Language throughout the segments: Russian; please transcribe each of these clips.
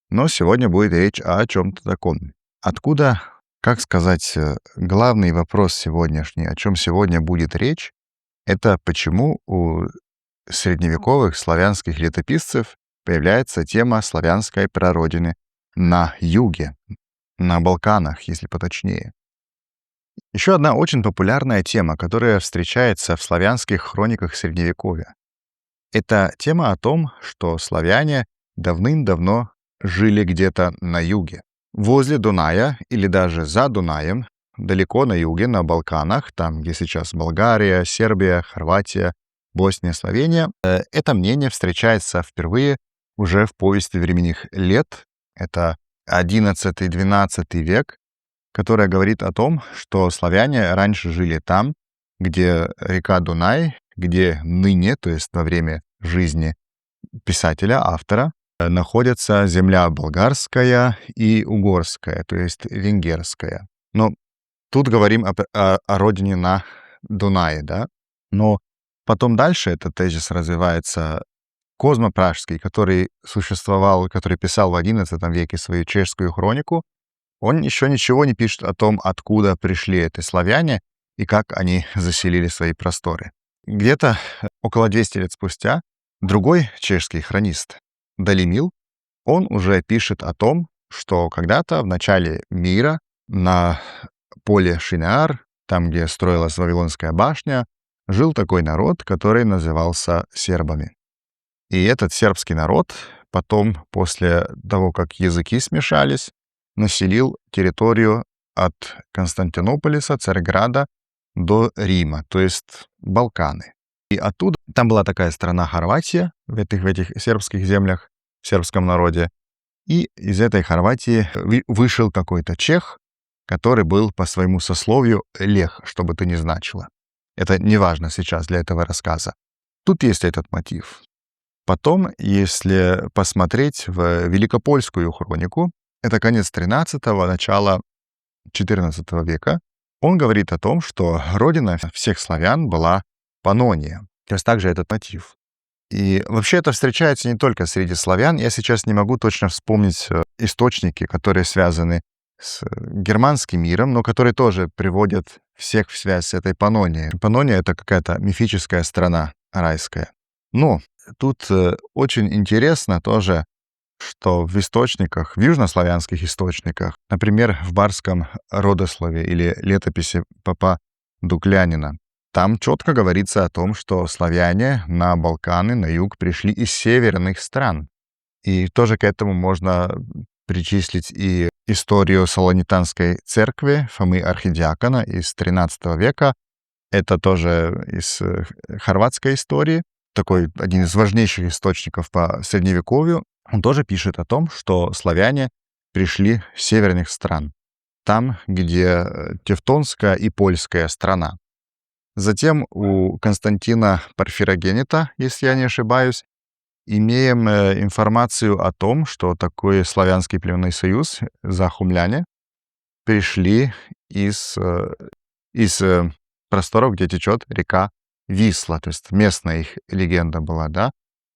Но сегодня будет речь о чем-то таком. Откуда, как сказать, главный вопрос сегодняшний, о чем сегодня будет речь, это почему у средневековых славянских летописцев появляется тема славянской прародины на юге, на Балканах, если поточнее. Еще одна очень популярная тема, которая встречается в славянских хрониках Средневековья. Это тема о том, что славяне давным-давно жили где-то на юге, возле Дуная или даже за Дунаем, далеко на юге, на Балканах, там, где сейчас Болгария, Сербия, Хорватия, Босния, Словения. Это мнение встречается впервые уже в повести временных лет. Это 11-12 век, которая говорит о том, что славяне раньше жили там, где река Дунай, где ныне, то есть во время жизни писателя, автора, находится земля болгарская и угорская, то есть венгерская. Но тут говорим о родине на Дунае, да? Но потом дальше этот тезис развивается. Козма Пражский, который существовал, который писал в XI веке свою чешскую хронику, он еще ничего не пишет о том, откуда пришли эти славяне и как они заселили свои просторы. Где-то около 200 лет спустя другой чешский хронист Далимил, он уже пишет о том, что когда-то в начале мира на поле Шинеар, там, где строилась Вавилонская башня, жил такой народ, который назывался сербами. И этот сербский народ потом, после того, как языки смешались, населил территорию от Константинополиса, Царьграда, до Рима, то есть Балканы. И оттуда, там была такая страна Хорватия в этих сербских землях, в сербском народе. И из этой Хорватии вышел какой-то чех, который был по своему сословию лех, что бы то ни значило. Это не важно сейчас для этого рассказа. Тут есть этот мотив. Потом, если посмотреть в Великопольскую хронику, это конец XIII, начало XIV века, он говорит о том, что родина всех славян была Паннония. То есть также этот мотив. И вообще это встречается не только среди славян. Я сейчас не могу точно вспомнить источники, которые связаны с германским миром, но которые тоже приводят всех в связь с этой Паннонией. Паннония — это какая-то мифическая страна райская. Но тут очень интересно тоже, что в источниках, в южнославянских источниках, например, в барском родослове или летописи попа Дуклянина, там четко говорится о том, что славяне на Балканы, на юг пришли из северных стран. И тоже к этому можно причислить и историю Солонитанской церкви Фомы Архидиакона из XIII века. Это тоже из хорватской истории, такой один из важнейших источников по Средневековью. Он тоже пишет о том, что славяне пришли с северных стран, там, где тевтонская и польская страна. Затем у Константина Порфирогенита, если я не ошибаюсь, имеем информацию о том, что такой славянский племенной союз, захумляне, пришли из просторов, где течет река Висла, то есть местная их легенда была, да.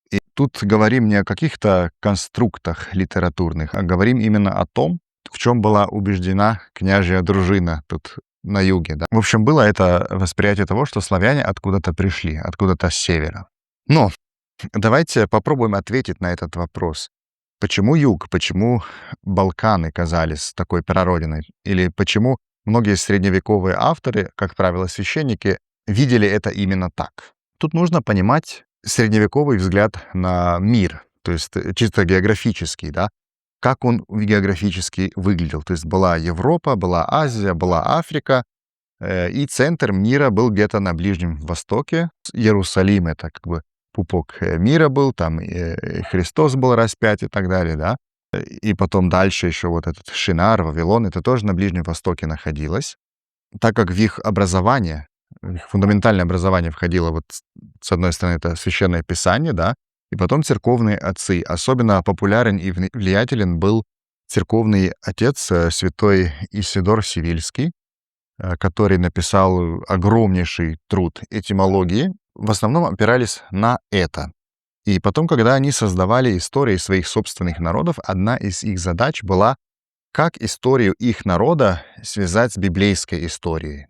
И тут говорим не о каких-то конструктах литературных, а говорим именно о том, в чем была убеждена княжья дружина тут на юге, да. В общем, было это восприятие того, что славяне откуда-то пришли, откуда-то с севера. Но давайте попробуем ответить на этот вопрос. Почему юг? Почему Балканы казались такой прародиной? Или почему многие средневековые авторы, как правило, священники, видели это именно так? Тут нужно понимать средневековый взгляд на мир, то есть чисто географический, да, как он географически выглядел. То есть была Европа, была Азия, была Африка, и центр мира был где-то на Ближнем Востоке. Иерусалим — это как бы пупок мира был, там и Христос был распят и так далее, да. И потом дальше еще вот этот Шинар, Вавилон, это тоже на Ближнем Востоке находилось. Так как в их образование, в их фундаментальное образование входило вот с одной стороны это Священное Писание, да, и потом церковные отцы. Особенно популярен и влиятелен был церковный отец святой Исидор Сивильский, который написал огромнейший труд этимологии. В основном опирались на это. И потом, когда они создавали истории своих собственных народов, одна из их задач была, как историю их народа связать с библейской историей.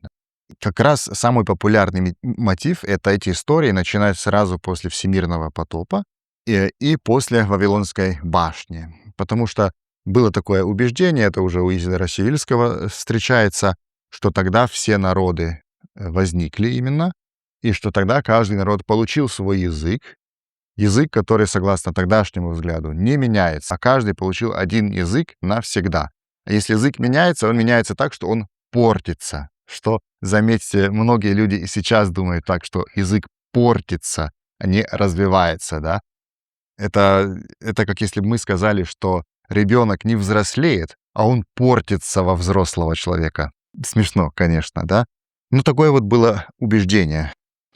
Как раз самый популярный мотив — это эти истории начинать сразу после всемирного потопа и после Вавилонской башни. Потому что было такое убеждение, это уже у Изидора Сивильского встречается, что тогда все народы возникли именно, и что тогда каждый народ получил свой язык, который, согласно тогдашнему взгляду, не меняется, а каждый получил один язык навсегда. А если язык меняется, он меняется так, что он портится. Что, заметьте, многие люди и сейчас думают так, что язык портится, а не развивается, да? Это как если бы мы сказали, что ребенок не взрослеет, а он портится во взрослого человека. Смешно, конечно, да? Но такое вот было убеждение,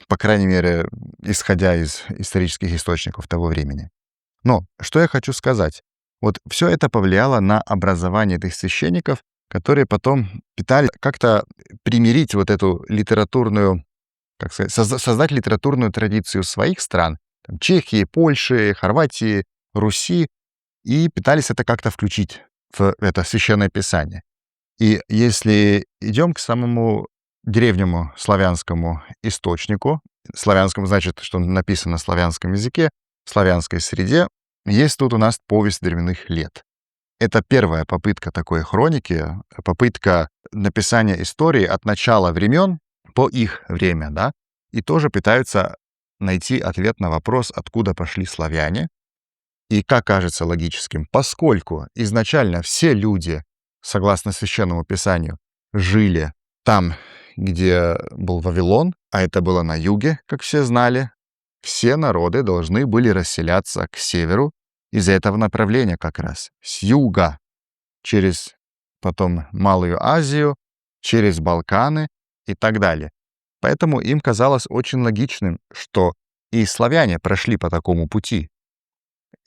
по крайней мере, исходя из исторических источников того времени. Но что я хочу сказать? Вот все это повлияло на образование этих священников, которые потом пытались как-то примирить вот эту литературную, как сказать, создать литературную традицию своих стран, там, Чехии, Польши, Хорватии, Руси, и пытались это как-то включить в это священное писание. И если идем к самому древнему славянскому источнику, славянскому значит, что он написан на славянском языке, в славянской среде, есть тут у нас повесть временных лет. Это первая попытка такой хроники, попытка написания истории от начала времен по их время, да, и тоже пытаются найти ответ на вопрос, откуда пошли славяне. И как кажется логическим, поскольку изначально все люди, согласно Священному Писанию, жили там, где был Вавилон, а это было на юге, как все знали, все народы должны были расселяться к северу из этого направления как раз, с юга, через потом Малую Азию, через Балканы и так далее. Поэтому им казалось очень логичным, что и славяне прошли по такому пути.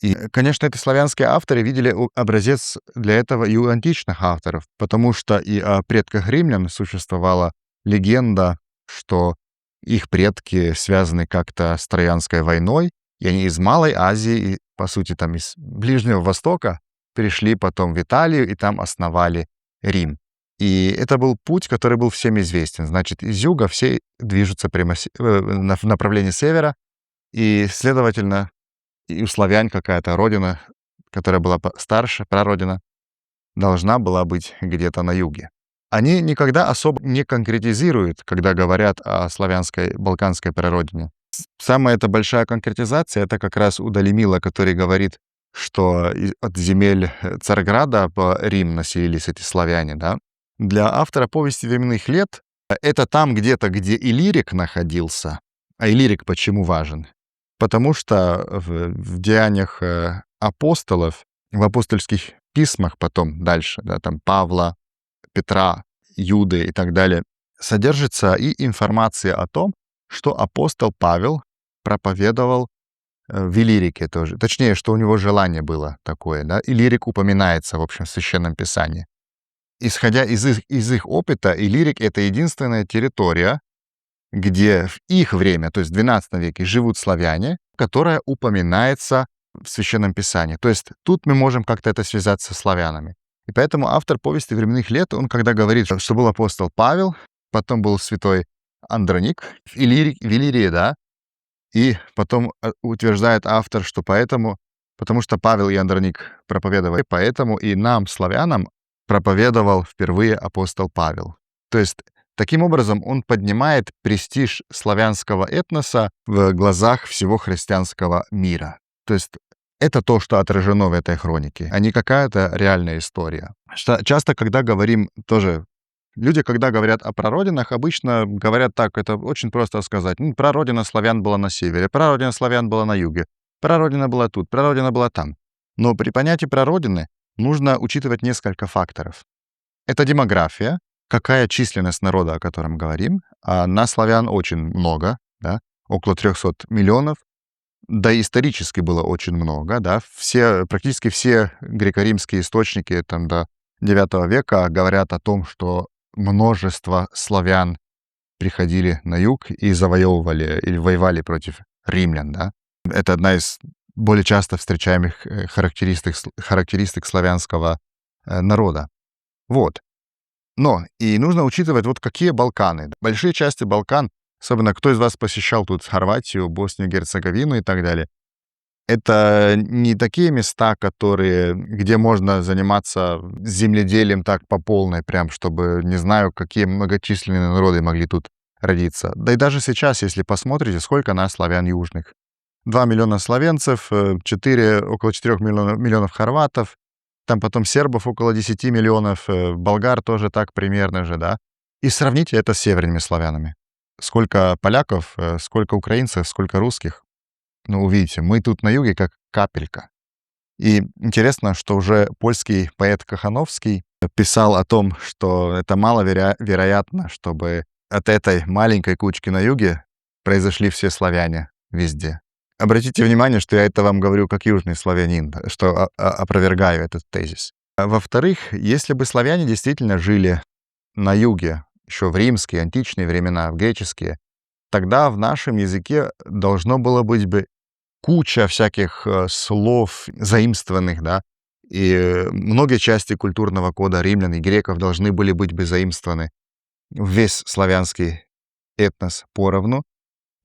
И, конечно, эти славянские авторы видели образец для этого и у античных авторов, потому что и о предках римлян существовала легенда, что их предки связаны как-то с Троянской войной, и они из Малой Азии, и, по сути, там из Ближнего Востока перешли потом в Италию и там основали Рим. И это был путь, который был всем известен. Значит, из юга все движутся прямо в направлении севера, и, следовательно, и у славян какая-то родина, которая была старше, прародина, должна была быть где-то на юге. Они никогда особо не конкретизируют, когда говорят о славянской, балканской прародине. Самая эта большая конкретизация — это как раз у Далимила, который говорит, что от земель Царьграда по Рим населились эти славяне, да. Для автора «Повести временных лет» это там где-то, где Иллирик находился. А Иллирик почему важен? Потому что в деяниях апостолов, в апостольских письмах потом дальше, да, там Павла, Петра, Юды и так далее, содержится и информация о том, что апостол Павел проповедовал в Иллирике тоже. Точнее, что у него желание было такое, да. Иллирик упоминается, в общем, в Священном Писании. Исходя из их опыта, Иллирик — это единственная территория, где в их время, то есть в XII веке, живут славяне, которая упоминается в Священном Писании. То есть тут мы можем как-то это связать со славянами. И поэтому автор «Повести временных лет», он когда говорит, что был апостол Павел, потом был святой Андроник в Иллирии, да, и потом утверждает автор, что потому что Павел и Андроник проповедовали, поэтому и нам, славянам, проповедовал впервые апостол Павел. То есть таким образом он поднимает престиж славянского этноса в глазах всего христианского мира. То есть это то, что отражено в этой хронике, а не какая-то реальная история. Часто, когда говорим тоже... Люди, когда говорят о прародинах, обычно говорят так, это очень просто сказать. Прародина славян была на севере, прародина славян была на юге, прародина была тут, прародина была там. Но при понятии прародины нужно учитывать несколько факторов. Это демография, какая численность народа, о котором говорим. А нас, славян, очень много, да, около 300 миллионов. Да и исторически было очень много, да. Практически все греко-римские источники там, до IX века говорят о том, что множество славян приходили на юг и завоевывали или воевали против римлян, да. Это одна из более часто встречаемых характеристик славянского народа. Вот. Но и нужно учитывать, вот какие Балканы. Большие части Балкан, особенно кто из вас посещал тут Хорватию, Боснию, Герцеговину и так далее, это не такие места, где можно заниматься земледелием так по полной, прям, чтобы не знаю, какие многочисленные народы могли тут родиться. Да и даже сейчас, если посмотрите, сколько нас, славян южных. 2 миллиона словенцев, около 4 миллионов хорватов, там потом сербов около 10 миллионов, болгар тоже так примерно же, да. И сравните это с северными славянами. Сколько поляков, сколько украинцев, сколько русских. Ну, увидите, мы тут на юге как капелька. И интересно, что уже польский поэт Кохановский писал о том, что это маловероятно, чтобы от этой маленькой кучки на юге произошли все славяне везде. Обратите внимание, что я это вам говорю как южный славянин, что опровергаю этот тезис. Во-вторых, если бы славяне действительно жили на юге, еще в римские, античные времена, в греческие, тогда в нашем языке должно было быть бы куча всяких слов заимствованных, да, и многие части культурного кода римлян и греков должны были быть бы заимствованы в весь славянский этнос поровну.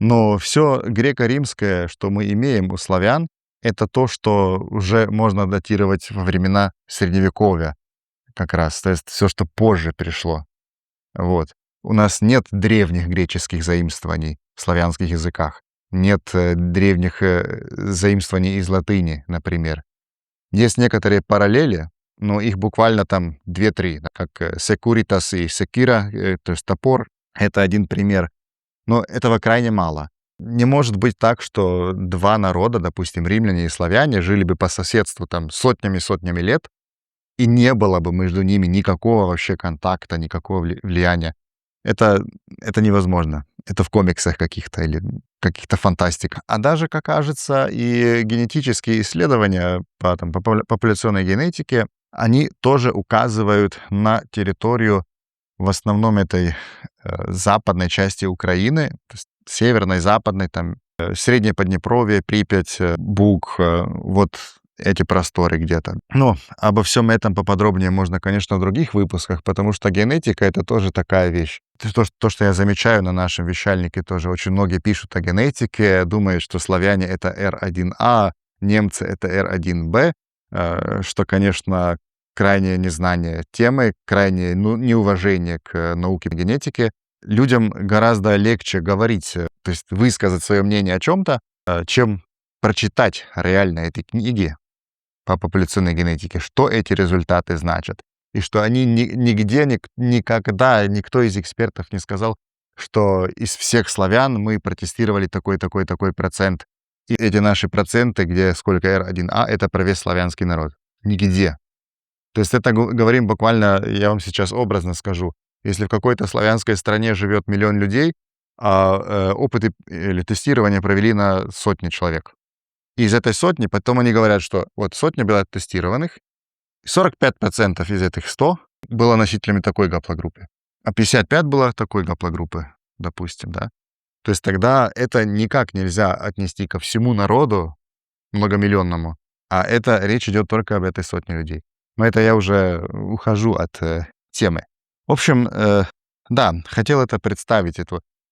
Но все греко-римское, что мы имеем у славян, это то, что уже можно датировать во времена Средневековья как раз. То есть все, что позже пришло. Вот. У нас нет древних греческих заимствований в славянских языках. Нет древних заимствований из латыни, например. Есть некоторые параллели, но их буквально там 2-3, да, как securitas и sekira, то есть топор. Это один пример. Но этого крайне мало. Не может быть так, что два народа, допустим, римляне и славяне, жили бы по соседству там сотнями лет, и не было бы между ними никакого вообще контакта, никакого влияния. Это невозможно. Это в комиксах каких-то или каких-то фантастиках. А даже, как кажется, и генетические исследования по популяционной генетике, они тоже указывают на территорию в основном этой западной части Украины, то есть северной, западной, там, Среднее Поднепровье, Припять, Буг, вот эти просторы где-то. Но обо всем этом поподробнее можно, конечно, в других выпусках, потому что генетика — это тоже такая вещь. То, что я замечаю на нашем вещальнике, тоже очень многие пишут о генетике, думают, что славяне — это R1A, немцы — это R1B, что, конечно, крайнее незнание темы, крайнее неуважение к науке генетики. Людям гораздо легче говорить, то есть высказать свое мнение о чем-то, чем прочитать реально эти книги по популяционной генетике, что эти результаты значат, и что они нигде, никогда никто из экспертов не сказал, что из всех славян мы протестировали такой процент, и эти наши проценты, где сколько R1A, это про весь славянский народ. Нигде. То есть это говорим буквально, я вам сейчас образно скажу, если в какой-то славянской стране живет 1 миллион людей, а опыты или тестирования провели на сотни человек. И из этой сотни потом они говорят, что вот сотня была тестированных, 45% из этих 100 было носителями такой гаплогруппы, а 55 было такой гаплогруппы, допустим, да. То есть тогда это никак нельзя отнести ко всему народу многомиллионному, а это речь идет только об этой сотне людей. Но это я уже ухожу от темы. В общем, да, хотел это представить,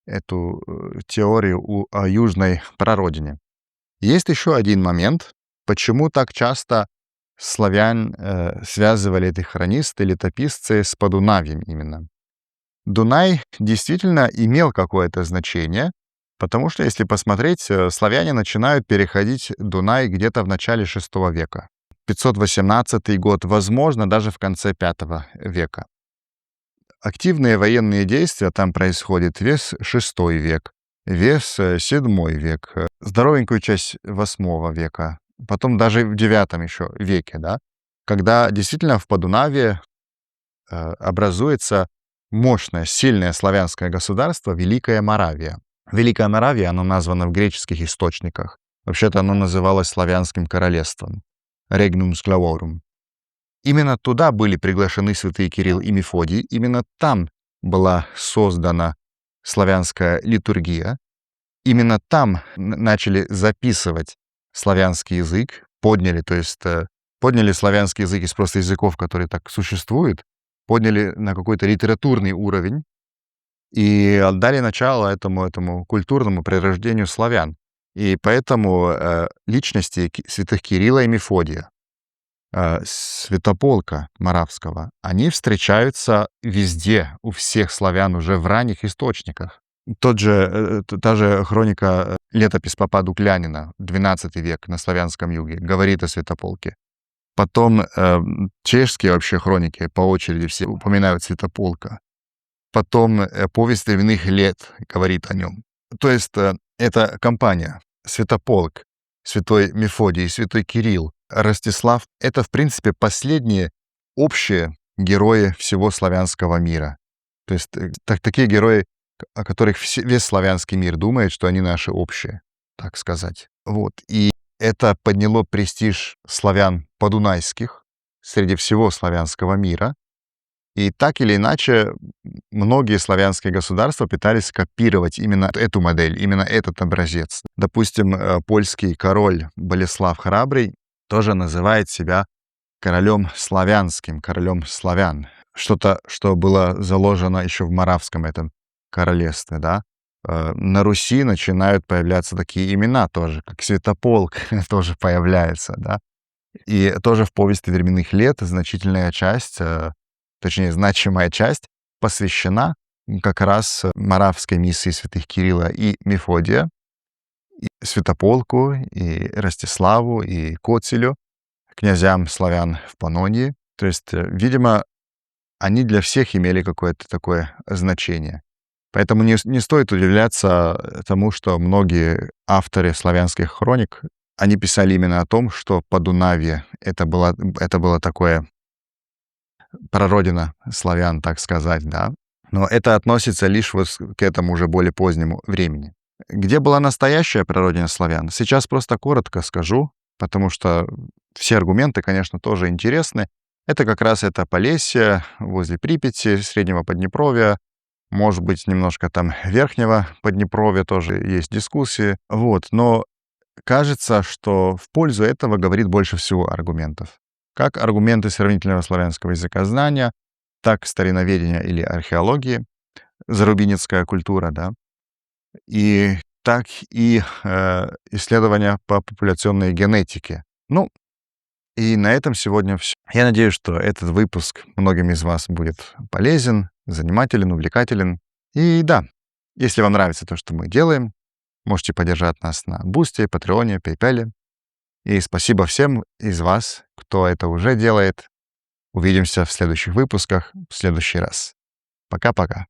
эту теорию о южной прародине. Есть еще один момент, почему так часто славян связывали эти хронисты, летописцы с Подунавьем именно. Дунай действительно имел какое-то значение, потому что, если посмотреть, славяне начинают переходить Дунай где-то в начале VI века. 518 год, возможно, даже в конце V века. Активные военные действия там происходят весь VI век, весь VII век, здоровенькую часть VIII века, потом даже в IX еще веке, да, когда действительно в Подунавье образуется мощное, сильное славянское государство Великая Моравия. Великая Моравия, оно названо в греческих источниках. Вообще-то оно называлось Славянским королевством. Regnum Sclavorum. Именно туда были приглашены святые Кирилл и Мефодий, именно там была создана славянская литургия, именно там начали записывать славянский язык, подняли, то есть подняли славянский язык из просто языков, которые так существуют, подняли на какой-то литературный уровень и отдали начало этому культурному прирождению славян. И поэтому личности святых Кирилла и Мефодия, Святополка Моравского, они встречаются везде, у всех славян уже в ранних источниках. Та же хроника, летопись попа Дуклянина, XII век на славянском юге, говорит о Святополке. Потом чешские вообще хроники по очереди все упоминают Святополка. Потом повесть временных лет говорит о нем. То есть эта компания Святополк, святой Мефодий, святой Кирилл, Ростислав — это, в принципе, последние общие герои всего славянского мира. То есть такие герои, о которых весь славянский мир думает, что они наши общие, так сказать. Вот. И это подняло престиж славян подунайских среди всего славянского мира. И так или иначе, многие славянские государства пытались копировать именно эту модель, именно этот образец. Допустим, польский король Болеслав Храбрый тоже называет себя королем славянским, королем славян. Что-то, что было заложено еще в Моравском этом королевстве, да. На Руси начинают появляться такие имена тоже, как Святополк тоже появляется, да. И тоже в повести временных лет значительная часть, точнее, значимая часть посвящена как раз Моравской миссии святых Кирилла и Мефодия, и Святополку, и Ростиславу, и Коцелю, князьям славян в Панонии. То есть, видимо, они для всех имели какое-то такое значение. Поэтому не стоит удивляться тому, что многие авторы славянских хроник, они писали именно о том, что Подунавье — это было такое прародина славян, так сказать, да. Но это относится лишь вот к этому уже более позднему времени. Где была настоящая прародина славян? Сейчас просто коротко скажу, потому что все аргументы, конечно, тоже интересны. Это как раз это Полесье, возле Припяти, Среднего Поднепровья, может быть, немножко там Верхнего Поднепровья тоже есть дискуссии. Вот. Но кажется, что в пользу этого говорит больше всего аргументов. Как аргументы сравнительного славянского языкознания, так стариноведения или археологии, зарубинецкая культура, да, и так и исследования по популяционной генетике. Ну, и на этом сегодня все. Я надеюсь, что этот выпуск многим из вас будет полезен, занимателен, увлекателен. И да, если вам нравится то, что мы делаем, можете поддержать нас на Бусти, Патреоне, PayPal. И спасибо всем из вас, кто это уже делает. Увидимся в следующих выпусках в следующий раз. Пока-пока.